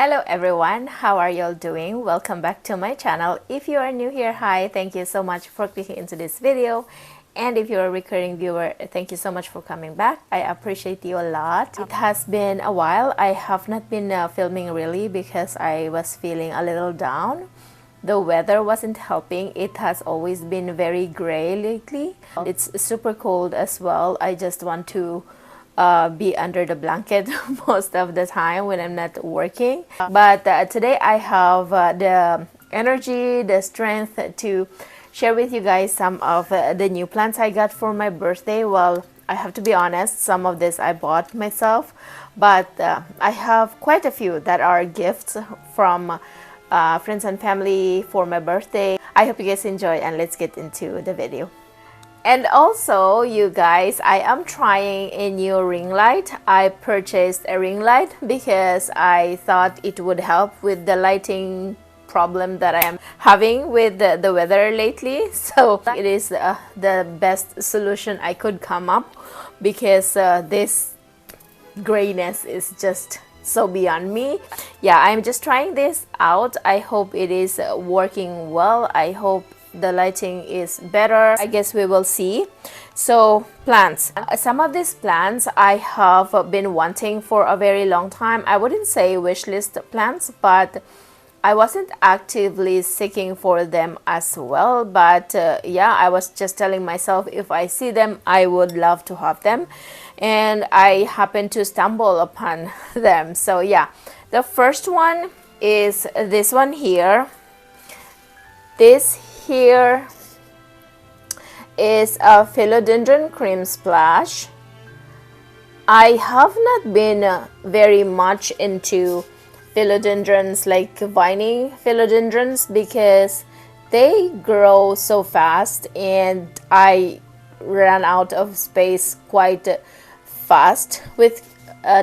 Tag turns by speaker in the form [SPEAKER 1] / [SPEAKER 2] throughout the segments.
[SPEAKER 1] Hello everyone, how are y'all doing? Welcome back to my channel. If you are new here, hi, thank you so much for clicking into this video. And if you're a recurring viewer, thank you so much for coming back. I appreciate you a lot. It has been a while. I have not been filming really because I was feeling a little down. The weather wasn't helping. It has always been very gray lately. It's super cold as well. I just want to be under the blanket most of the time when I'm not working. But today I have the energy, the strength to share with you guys some of the new plants I got for my birthday. Well, I have to be honest, some of this I bought myself, but I have quite a few that are gifts from friends and family for my birthday. I hope you guys enjoy, and let's get into the video. And also, you guys, I am trying a new ring light. I purchased a ring light because I thought it would help with the lighting problem that I am having with the weather lately. So it is the best solution I could come up because this grayness is just so beyond me. Yeah, I'm just trying this out. I hope it is working well. I hope the lighting is better. I guess we will see. So plants, some of these plants I have been wanting for a very long time. I wouldn't say wish list plants, but I wasn't actively seeking for them as well. But yeah, I was just telling myself if I see them, I would love to have them, and I happened to stumble upon them. So yeah, the first one is this one here. This here is a philodendron cream splash. I have not been very much into philodendrons, like vining philodendrons, because they grow so fast and I ran out of space quite fast with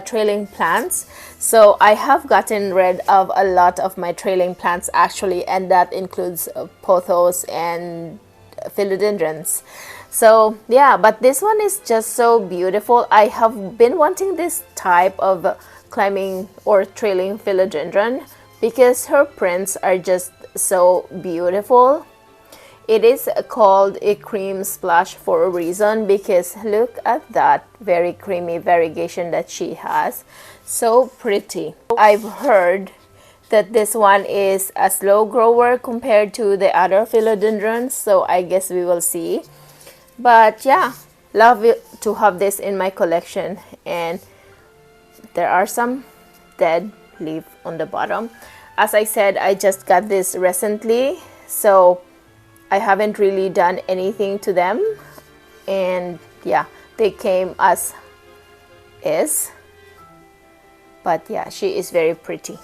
[SPEAKER 1] trailing plants. So I have gotten rid of a lot of my trailing plants actually, and that includes pothos and philodendrons. So yeah, but this one is just so beautiful. I have been wanting this type of climbing or trailing philodendron because her prints are just so beautiful. It is called a cream splash for a reason, because look at that very creamy variegation that she has. So pretty. I've heard that this one is a slow grower compared to the other philodendrons, so I guess we will see. But yeah, love it to have this in my collection. And there are some dead leaf on the bottom. As I said, I just got this recently, so I haven't really done anything to them, and yeah, they came as is. But yeah, she is very pretty.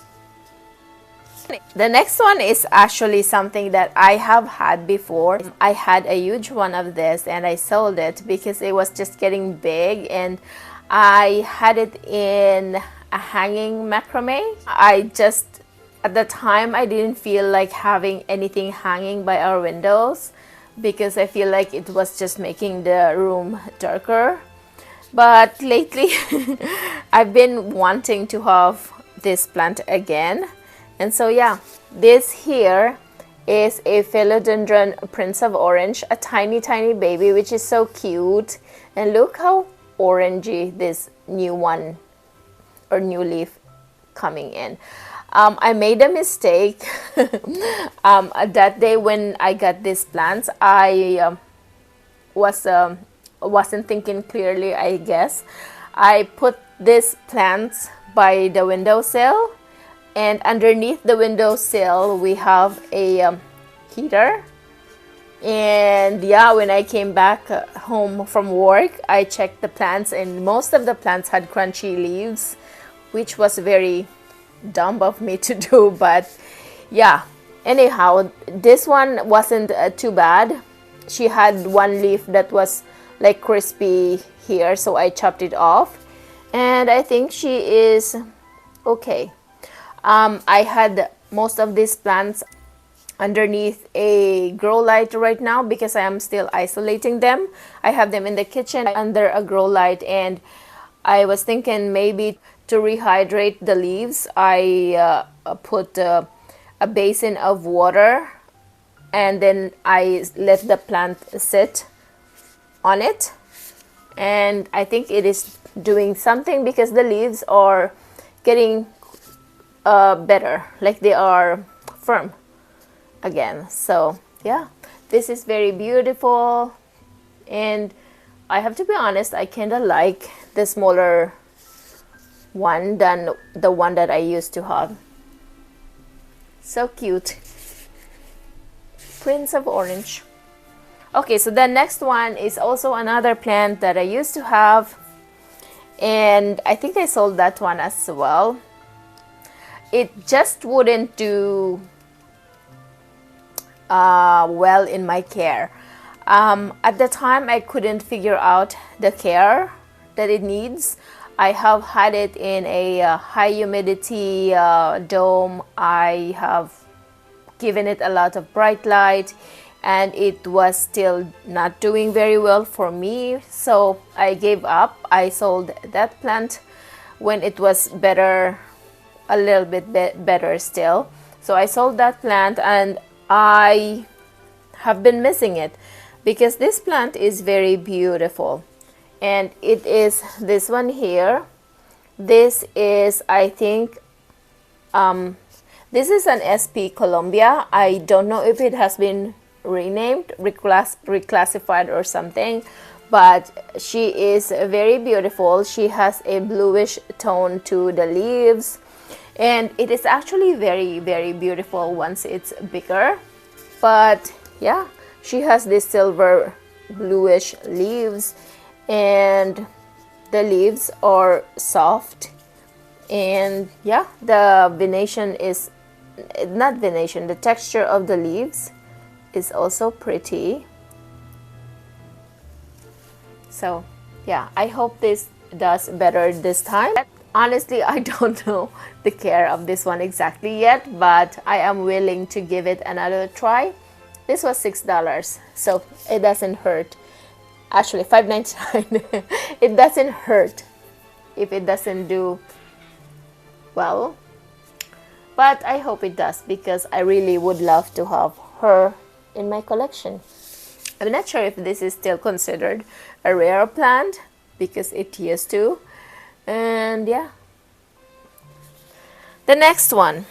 [SPEAKER 1] The next one is actually something that I have had before. I had a huge one of this and I sold it because it was just getting big, and I had it in a hanging macrame. At the time, I didn't feel like having anything hanging by our windows because I feel like it was just making the room darker. But lately, I've been wanting to have this plant again. And so yeah, this here is a philodendron Prince of Orange, a tiny baby, which is so cute. And look how orangey this new one or new leaf coming in. I made a mistake that day when I got these plants. I wasn't thinking clearly, I guess. I put these plants by the windowsill, and underneath the windowsill we have a heater. And yeah, when I came back home from work, I checked the plants, and most of the plants had crunchy leaves, which was very dumb of me to do. But yeah, anyhow, this one wasn't too bad. She had one leaf that was like crispy here, so I chopped it off, and I think she is okay. I had most of these plants underneath a grow light right now because I am still isolating them. I have them in the kitchen under a grow light, and I was thinking maybe to rehydrate the leaves, I put a basin of water and then I let the plant sit on it, and I think it is doing something because the leaves are getting better, like they are firm again. So yeah, this is very beautiful, and I have to be honest, I kind of like the smaller one than the one that I used to have. So cute. Prince of Orange. Okay, so the next one is also another plant that I used to have, and I think I sold that one as well. It just wouldn't do well in my care. At the time, I couldn't figure out the care that it needs. I have had it in a high humidity dome. I have given it a lot of bright light, and it was still not doing very well for me. So I gave up. I sold that plant when it was better, a little bit better still. So I sold that plant, and I have been missing it because this plant is very beautiful, and it is this one here. This is, I think, this is an SP Columbia. I don't know if it has been renamed, reclassified or something, but she is very beautiful. She has a bluish tone to the leaves, and it is actually very, very beautiful once it's bigger. But yeah, she has this silver bluish leaves, and the leaves are soft, and yeah, the venation is not venation, the texture of the leaves is also pretty. So yeah, I hope this does better this time. Honestly, I don't know the care of this one exactly yet, but I am willing to give it another try. This was $6, so it doesn't hurt. Actually, $5.99. It doesn't hurt if it doesn't do well, but I hope it does because I really would love to have her in my collection. I'm not sure if this is still considered a rare plant because it used to. And yeah, the next one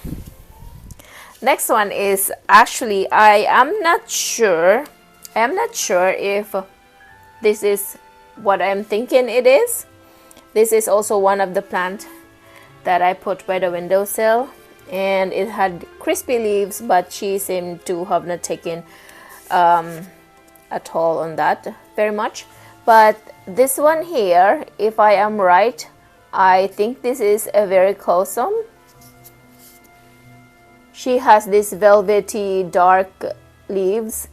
[SPEAKER 1] is actually, I am not sure if this is what I'm thinking it is. This is also one of the plant that I put by the windowsill, and it had crispy leaves, but she seemed to have not taken at all on that very much. But this one here, if I am right, I think this is a Verrucosum. She has this velvety dark leaves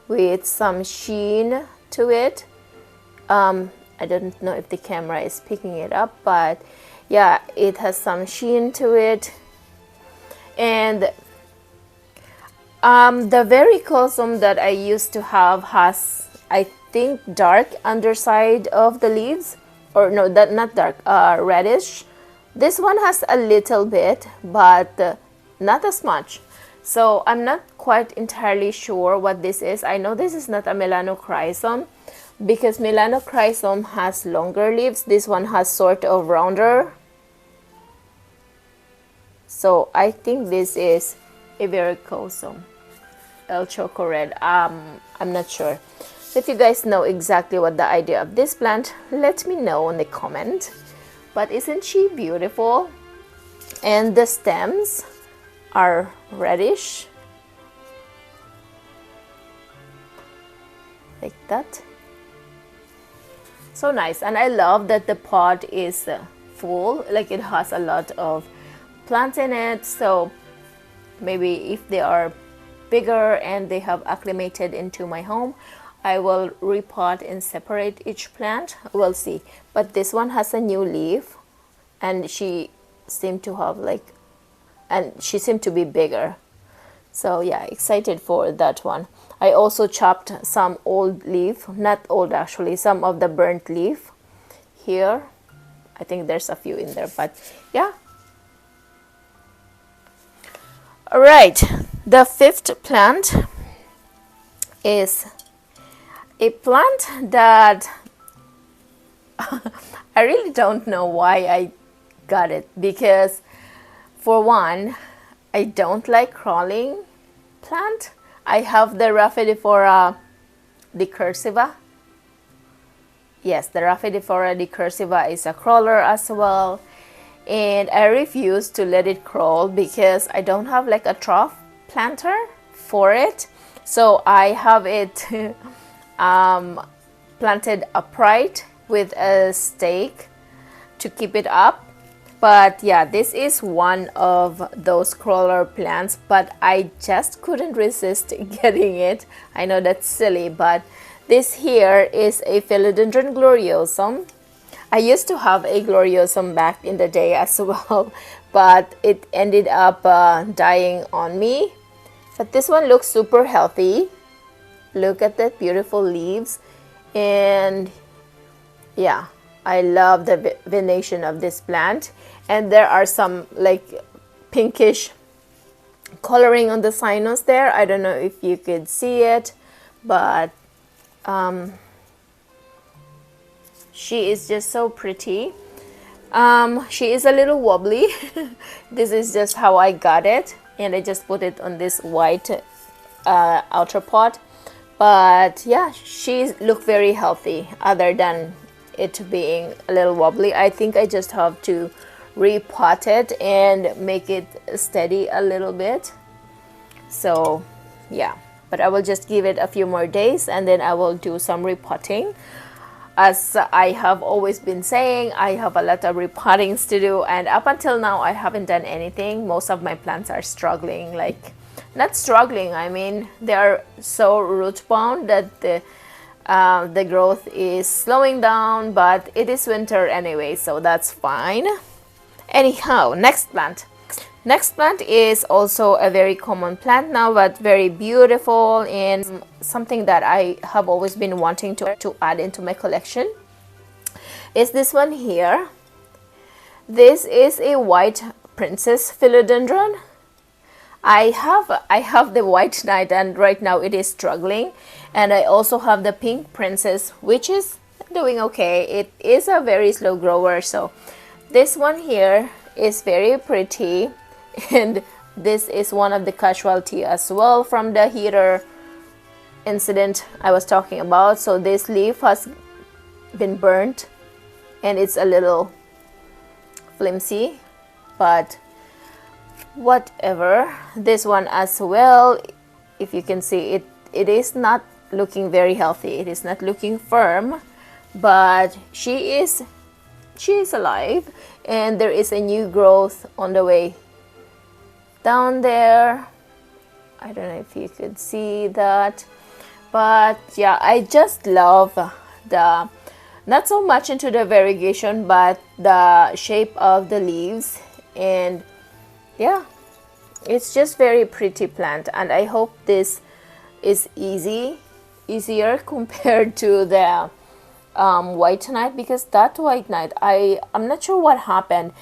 [SPEAKER 1] with some sheen to it. I don't know if the camera is picking it up, but yeah, it has some sheen to it. And the Verrucosum that I used to have has, I think, dark underside of the leaves, or no, that not dark, reddish. This one has a little bit, but not as much. So I'm not quite entirely sure what this is. I know this is not a Melanochrysum because Melanochrysum has longer leaves. This one has sort of rounder. So I think this is a Verrucosum, El Choco Red. I'm not sure. So if you guys know exactly what the idea of this plant, let me know in the comment. But isn't she beautiful? And the stems are reddish, like that. So nice. And I love that the pot is full, like it has a lot of plants in it. So maybe if they are bigger and they have acclimated into my home, I will repot and separate each plant. We'll see. But this one has a new leaf, and she seemed to have she seemed to be bigger. So yeah, excited for that one. I also chopped some old leaf, not old actually, some of the burnt leaf here. I think there's a few in there, but yeah. All right, the fifth plant is a plant that I really don't know why I got it, because for one, I don't like crawling plant. I have the Rhaphidophora decursiva. Yes, the Rhaphidophora decursiva is a crawler as well, and I refuse to let it crawl because I don't have like a trough planter for it. So I have it planted upright with a stake to keep it up. But yeah, this is one of those crawler plants, but I just couldn't resist getting it. I know that's silly, but this here is a Philodendron gloriosum. I used to have a gloriosum back in the day as well, but it ended up dying on me. But this one looks super healthy. Look at that beautiful leaves. And yeah, I love the venation of this plant. And there are some like pinkish coloring on the sinus there. I don't know if you could see it, but she is just so pretty. She is a little wobbly. This is just how I got it, and I just put it on this white outer pot. But yeah, she looked very healthy other than it being a little wobbly. I think I just have to repot it and make it steady a little bit. So yeah, but I will just give it a few more days and then I will do some repotting. As I have always been saying, I have a lot of repottings to do, and up until now I haven't done anything. Most of my plants are struggling, like not struggling, I mean they are so root bound that the growth is slowing down, but it is winter anyway, so that's fine. Anyhow, next plant. Next plant is also a very common plant now, but very beautiful and something that I have always been wanting to add into my collection is this one here. This is a white princess philodendron. I have the white knight and right now it is struggling, and I also have the pink princess, which is doing okay. It is a very slow grower, so this one here is very pretty. And this is one of the casualty as well from the heater incident I was talking about. So this leaf has been burnt and it's a little flimsy, but whatever. This one as well, if you can see it, it is not looking very healthy. It is not looking firm, but she is alive, and there is a new growth on the way down there. I don't know if you could see that, but yeah, I just love the, not so much into the variegation, but the shape of the leaves. And yeah, it's just very pretty plant, and I hope this is easier compared to the white knight, because that white knight, I'm not sure what happened.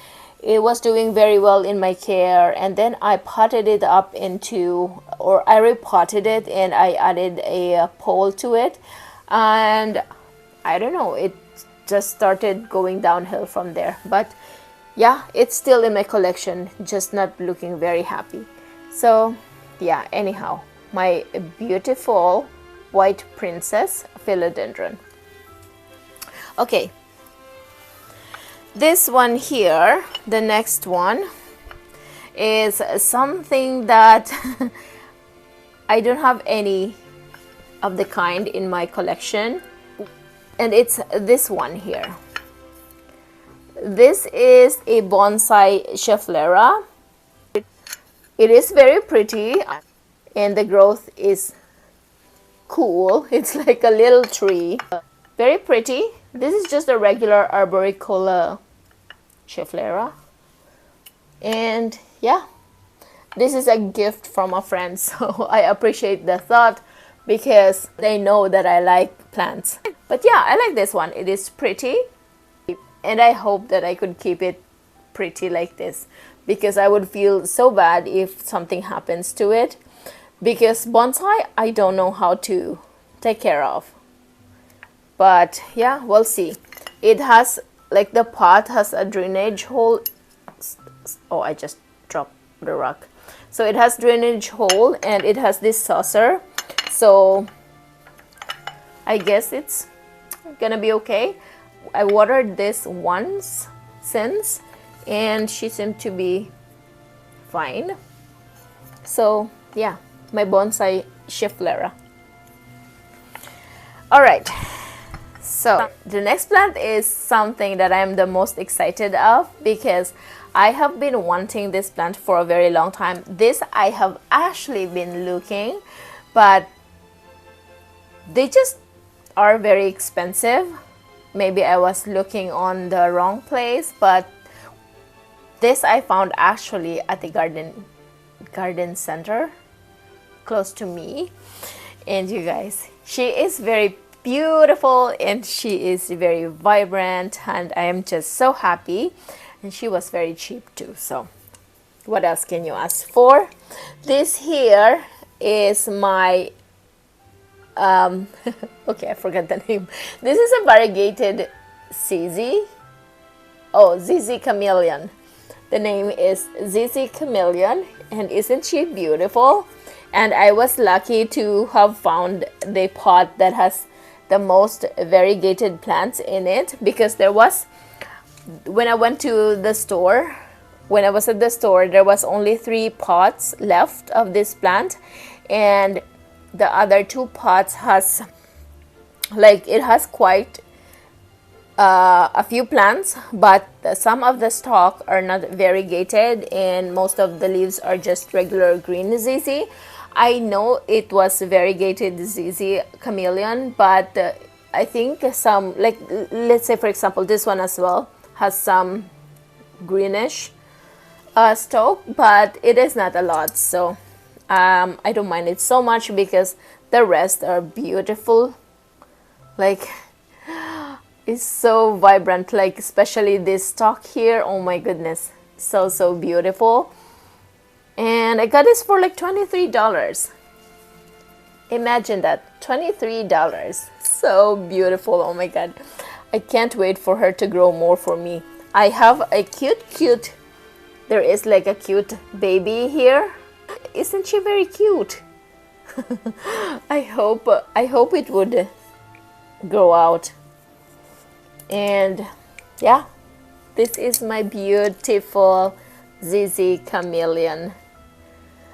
[SPEAKER 1] It was doing very well in my care, and then I potted it up into, or I repotted it and I added a pole to it, and I don't know, it just started going downhill from there. But yeah, it's still in my collection, just not looking very happy. So yeah, anyhow, my beautiful white princess philodendron. Okay, this one here, the next one, is something that I don't have any of the kind in my collection, and it's this one here. This is a bonsai Schefflera. It is very pretty and the growth is cool. It's like a little tree. Very pretty. This is just a regular Arboricola Schefflera. And yeah, this is a gift from a friend, so I appreciate the thought because they know that I like plants. But yeah, I like this one. It is pretty. And I hope that I could keep it pretty like this, because I would feel so bad if something happens to it, because bonsai I don't know how to take care of. But yeah, we'll see. It has, like, the pot has a drainage hole. Oh, I just dropped the rock. So it has drainage hole, and it has this saucer, so I guess it's gonna be okay. I watered this once since, and she seemed to be fine. So yeah, my bonsai Schefflera. All right, so the next plant is something that I'm the most excited of, because I have been wanting this plant for a very long time. This I have actually been looking, but they just are very expensive. Maybe I was looking on the wrong place, but this I found actually at the garden center close to me. And you guys, she is very beautiful, and she is very vibrant, and I am just so happy. And she was very cheap too, so what else can you ask for? This here is my okay, I forgot the name. This is a variegated ZZ. Oh, ZZ Chameleon. The name is ZZ Chameleon, and isn't she beautiful? And I was lucky to have found the pot that has the most variegated plants in it, because there was, when I went to the store, when I was at the store, there was only 3 pots left of this plant, and the other 2 pots has, like, it has quite a few plants, but some of the stalk are not variegated, and most of the leaves are just regular green ZZ. I know it was variegated ZZ Chameleon, but I think some, like, let's say for example this one as well has some greenish stalk, but it is not a lot, so I don't mind it so much, because the rest are beautiful. Like, it's so vibrant, like especially this stalk here. Oh my goodness, so beautiful. And I got this for like $23. Imagine that, $23. So beautiful. Oh my god, I can't wait for her to grow more for me. I have a cute, there is like a cute baby here. Isn't she very cute? I hope it would grow out. And yeah, this is my beautiful ZZ Chameleon.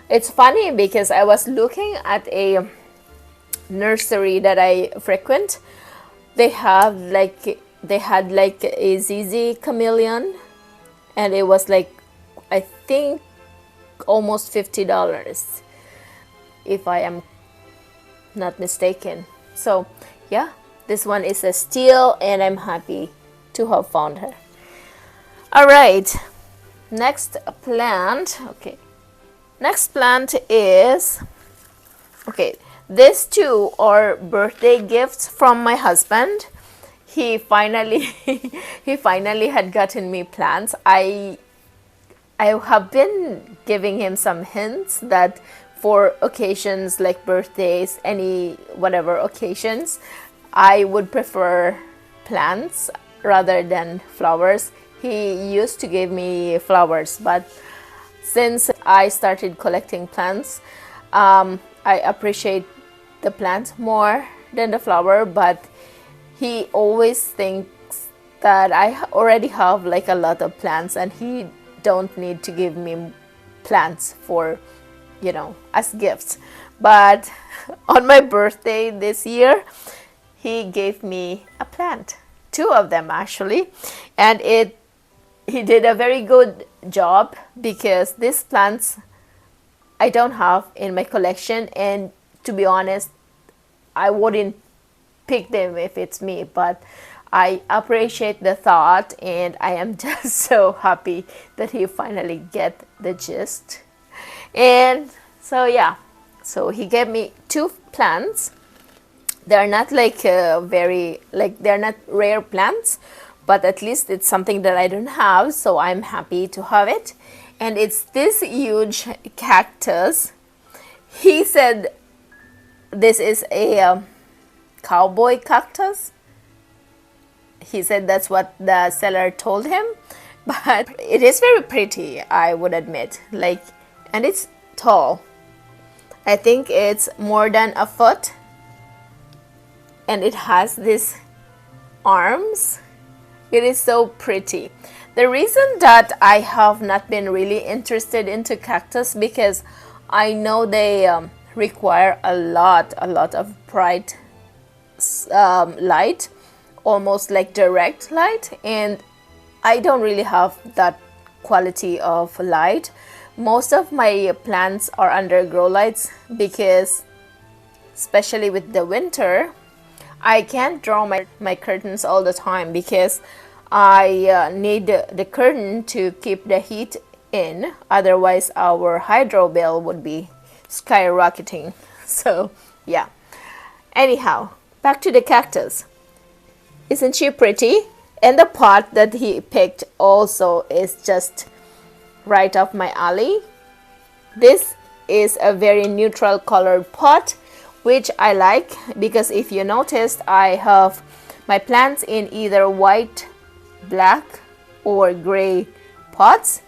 [SPEAKER 1] It's funny because I was looking at a nursery that I frequent. They had like a ZZ Chameleon, and it was like, I think, almost $50, if I am not mistaken. So yeah, this one is a steal, and I'm happy to have found her. All right, next plant. Okay, next plant is, okay, these 2 are birthday gifts from my husband. He finally had gotten me plants. I have been giving him some hints that for occasions like birthdays, any whatever occasions, I would prefer plants rather than flowers. He used to give me flowers, but since I started collecting plants, I appreciate the plant more than the flower, but he always thinks that I already have like a lot of plants, and he don't need to give me plants for, you know, as gifts. But on my birthday this year, he gave me a plant, 2 of them actually, and he did a very good job, because these plants I don't have in my collection, and to be honest, I wouldn't pick them if it's me, but I appreciate the thought, and I am just so happy that he finally get the gist. And so yeah, so he gave me 2 plants. They're not like very, like, they're not rare plants, but at least it's something that I don't have, so I'm happy to have it. And it's this huge cactus. He said this is a cowboy cactus. He said that's what the seller told him, but it is very pretty, I would admit. Like, and it's tall. I think it's more than a foot, and it has these arms. It is so pretty. The reason that I have not been really interested into cactus, because I know they require a lot of bright light, almost like direct light, and I don't really have that quality of light. Most of my plants are under grow lights because, especially with the winter, I can't draw my curtains all the time because I need the curtain to keep the heat in, otherwise our hydro bill would be skyrocketing. So yeah, anyhow, back to the cactus. Isn't she pretty? And the pot that he picked also is just right up my alley. This is a very neutral colored pot, which I like, because if you noticed, I have my plants in either white, black or gray pots.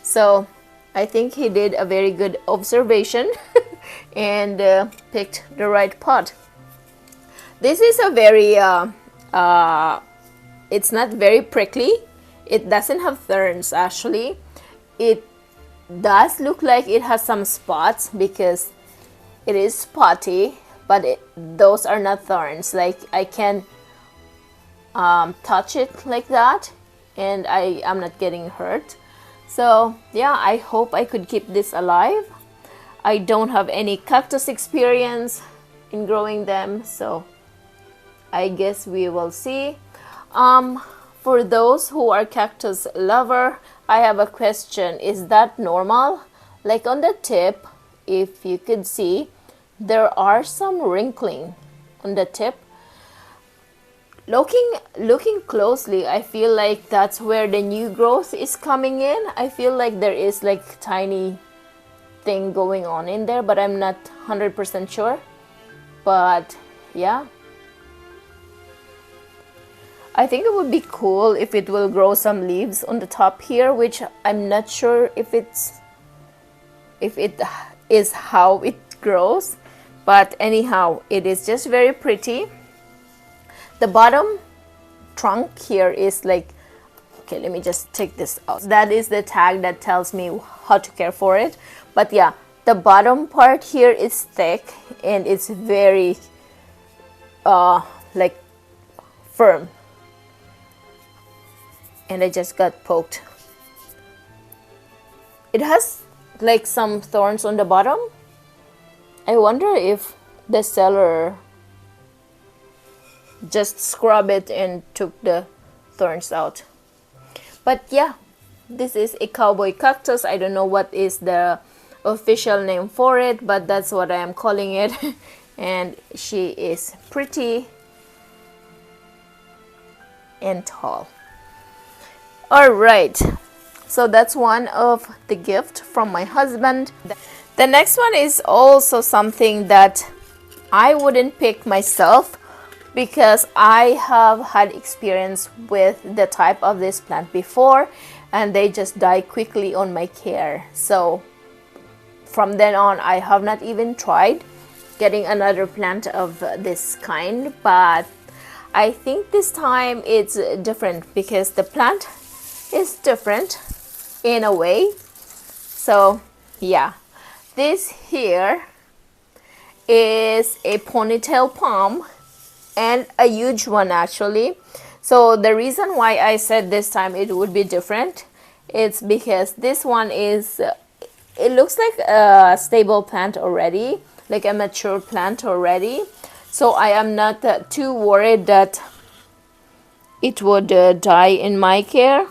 [SPEAKER 1] So I think he did a very good observation and picked the right pot. This is a very it's not very prickly. It doesn't have thorns actually. It does look like it has some spots because it is spotty, but those are not thorns. Like, I can touch it like that and I am not getting hurt. So yeah, I hope I could keep this alive. I don't have any cactus experience in growing them, so I guess we will see. For those who are cactus lover, I have a question. Is that normal? Like, on the tip, if you could see, there are some wrinkling on the tip. Looking closely, I feel like that's where the new growth is coming in. I feel like there is like tiny thing going on in there, but I'm not 100% sure. But yeah, I think it would be cool if it will grow some leaves on the top here, which I'm not sure if it is how it grows. But anyhow, it is just very pretty. The bottom trunk here is like, okay, let me just take this out. That is the tag that tells me how to care for it. But yeah, the bottom part here is thick and it's very like firm. And I just got poked. It has like some thorns on the bottom. I wonder if the seller just scrubbed it and took the thorns out. But yeah, this is a cowboy cactus. I don't know what is the official name for it, but that's what I am calling it. And she is pretty and tall. All right, so that's one of the gift from my husband. The next one is also something that I wouldn't pick myself because I have had experience with the type of this plant before and they just die quickly on my care. So from then on, I have not even tried getting another plant of this kind, but I think this time it's different because the plant is different in a way. So yeah, this here is a ponytail palm and a huge one actually. So the reason why I said this time it would be different, it's because this one is, it looks like a stable plant already, like a mature plant already. So I am not too worried that it would die in my care.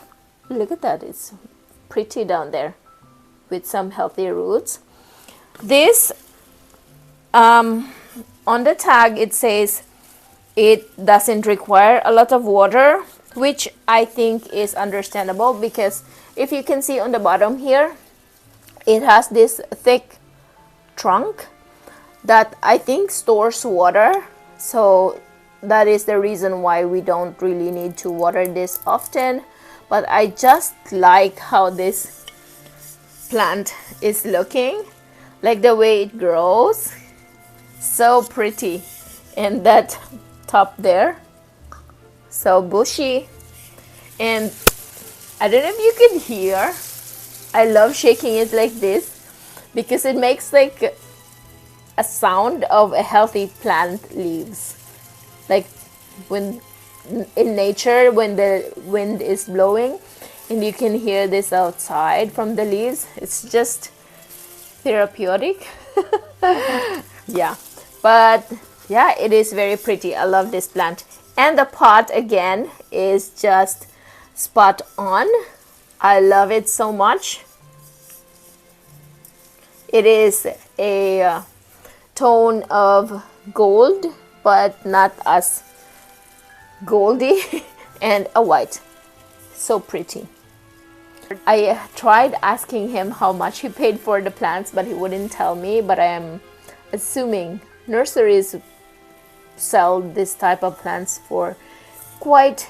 [SPEAKER 1] Look at that, it's pretty down there with some healthy roots. This on the tag it says it doesn't require a lot of water. which I think is understandable because if you can see on the bottom here, it has this thick trunk that I think stores water. So that is the reason why we don't really need to water this often. But I just like how this plant is looking, like the way it grows, so pretty. And that top there, so bushy. And I don't know if you can hear, I love shaking it like this because it makes like a sound of a healthy plant leaves, like when in nature when the wind is blowing and you can hear this outside from the leaves. It's just therapeutic. Yeah, but yeah, it is very pretty. I love this plant. And the pot again is just spot on. I love it so much. It is a tone of gold, but not as goldy, and a white. So pretty. I tried asking him how much he paid for the plants, but he wouldn't tell me. But I am assuming nurseries sell this type of plants for quite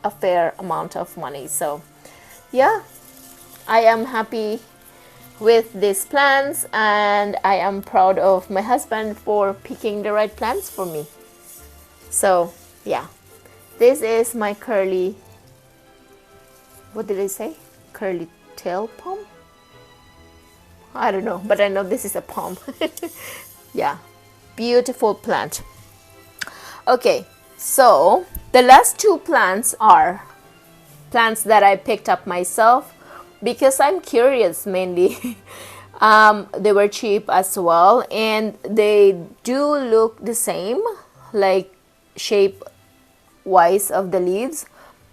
[SPEAKER 1] a fair amount of money. So yeah, I am happy with these plants, and I am proud of my husband for picking the right plants for me. So yeah, this is my curly, what did I say? Curly tail palm? I don't know, but I know this is a palm. Yeah, beautiful plant. Okay, so the last two plants are plants that I picked up myself because I'm curious mainly. They were cheap as well, and they do look the same, like shape wise of the leaves,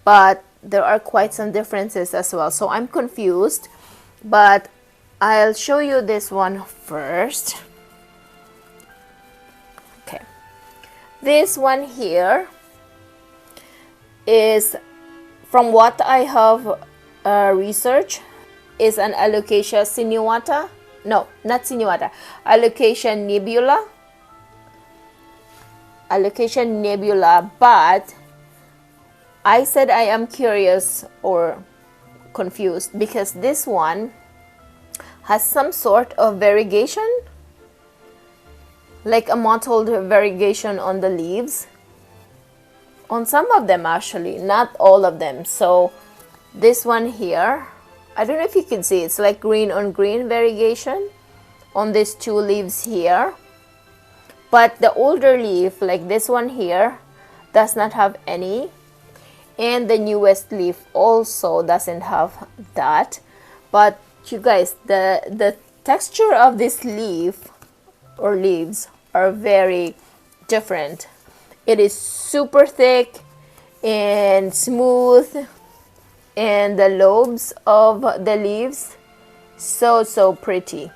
[SPEAKER 1] but there are quite some differences as well. So I'm confused, but I'll show you this one first. Okay, this one here is, from what I have researched, is an Alocasia sinuata. No, not sinuata. Alocasia nebula. Alocasia nebula, but I said I am curious or confused because this one has some sort of variegation, like a mottled variegation on the leaves. On some of them actually, not all of them. So this one here, I don't know if you can see, it's like green on green variegation on these two leaves here. But the older leaf, like this one here, does not have any. And the newest leaf also doesn't have that. But you guys, the texture of this leaf or leaves are very different. It is super thick and smooth, and the lobes of the leaves so pretty.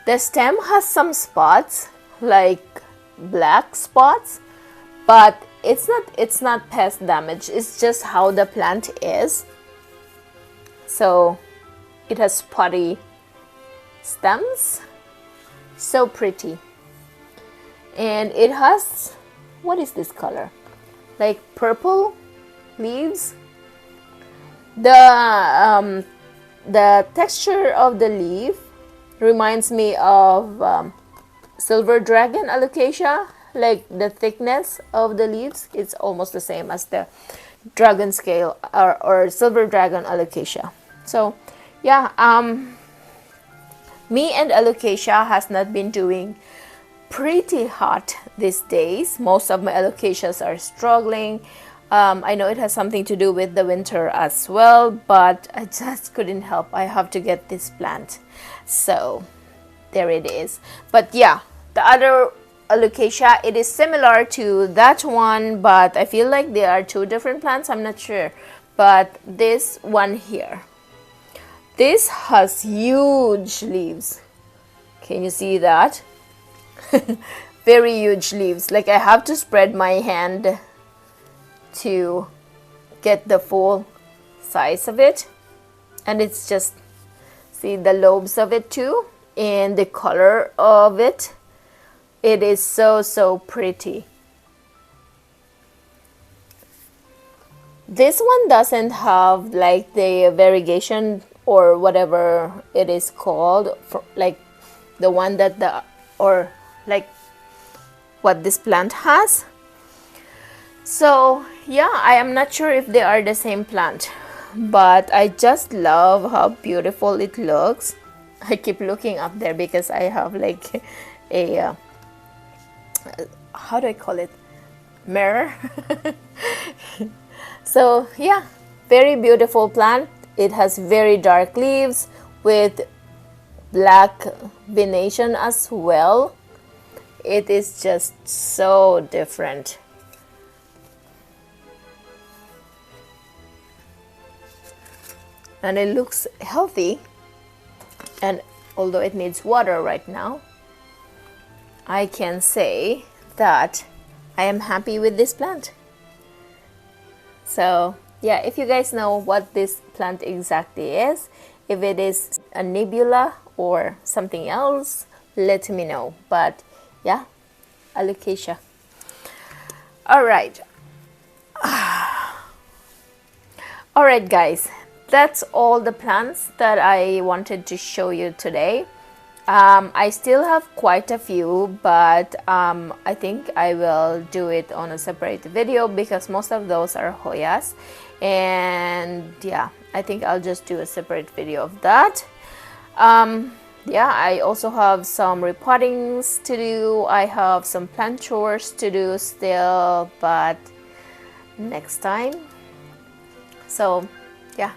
[SPEAKER 1] The stem has some spots, like black spots, but it's not pest damage. It's just how the plant is. So it has spotty stems, so pretty. And it has, what is this color? Like purple leaves. The texture of the leaf reminds me of silver dragon alocasia. Like the thickness of the leaves, it's almost the same as the dragon scale or silver dragon alocasia. So yeah, me and alocasia has not been doing pretty hot these days. Most of my alocasias are struggling. I know it has something to do with the winter as well, but I just couldn't help. I have to get this plant. So there it is. But yeah, the other alocasia, it is similar to that one, but I feel like they are two different plants. I'm not sure. But this one here, this has huge leaves. Can you see that? Very huge leaves. Like I have to spread my hand to get the full size of it. And it's just, see the lobes of it too, and the color of it. It is so pretty. This one doesn't have like the variegation or whatever it is called, for like the one that or like what this plant has. So yeah, I am not sure if they are the same plant, but I just love how beautiful it looks. I keep looking up there because I have like a how do I call it, mirror. So yeah, very beautiful plant. It has very dark leaves with black venation as well. It is just so different. And it looks healthy, and although it needs water right now, I can say that I am happy with this plant. So yeah, if you guys know what this plant exactly is, if it is a nebula or something else, let me know. But yeah, alocasia. All right. All right, guys, that's all the plants that I wanted to show you today. I still have quite a few, but I think I will do it on a separate video because most of those are Hoyas. And yeah, I think I'll just do a separate video of that. Yeah, I also have some repottings to do. I have some plant chores to do still, but next time. So yeah,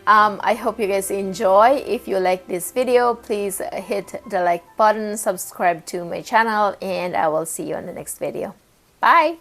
[SPEAKER 1] I hope you guys enjoy. If you like this video, please hit the like button, subscribe to my channel, and I will see you on the next video. Bye.